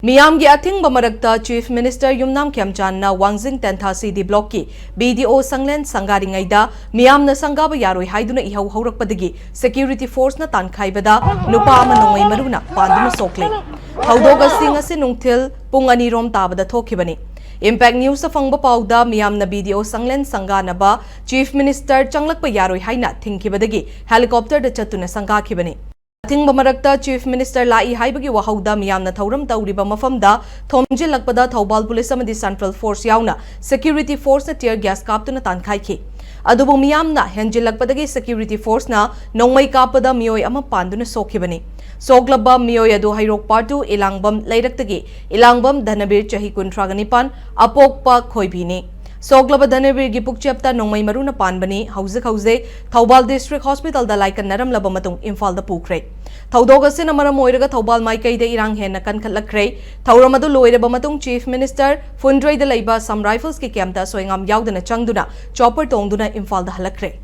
मियाम की a thing बमरकता chief minister Yumnam खेमचांद ना वांगजिंग-तेंथा CD block की बीडीओ संगलेन संगारिंगैदा मियाम ना संगाब यारोय हाइदुना इहौ हौरकपदगी सिक्योरिटी फोर्स ना तानखाइबदा नुपा अमा नोंगै मरुना पांदुना सोकले हौदोग सिंग असे नुंगथिल पुंग अनिरोम ताबदा थोखिबनी इम्पैक्ट न्यूज फंग पाउदा मियाम बीडीओ संगलेन संगानबा चीफ मिनिस्टर चंगलक यारोय हाइना थिंगखिबदगी हेलीकॉप्टर द चतुना संगाखिबनी अथिंग मरक्ता चीफ मिनिस्टर लाई हाइबगी वहाउदा मियामना थौरम तौरिबा मफमदा थोमजिलकपदा थौबाल पुलिस अमदी सेंट्रल फोर्स याउना सिक्योरिटी फोर्स टियर गैस कापतुना तानखाइखि अदुबु मियामना हेंजिलकपदगी सिक्योरिटी फोर्स ना नोंमै कापदा मियोय अमा पांदुना सोखिबनी सोगलबा मियोय अदु हैरोक पार्टू इलांगबम लैरक्तगी इलांगबम धनबीर चही 29 अपोकपा खोइबिनी सोगलब धनबीर की पुक्चेप्ता नोंमै मरुना पानबनी हौजे थौबाल डिस्ट्रिक्ट हॉस्पिटल दा लाइक नरम लबमतुंग इम्फाल दा पुखरे थौदोग असिना मरम ओइरगा थौबाल माइकैदा इरांग हेन्ना कनखलखरे थौरम अदु लोइरबा मतुंग चीफ मिनिस्टर फुंड्रैदा लैबा सम राइफल्स की कैम्पता सोयंगाम याउदना चंगदुना चॉपर तोंगदुना इम्फाल दा हलखरे।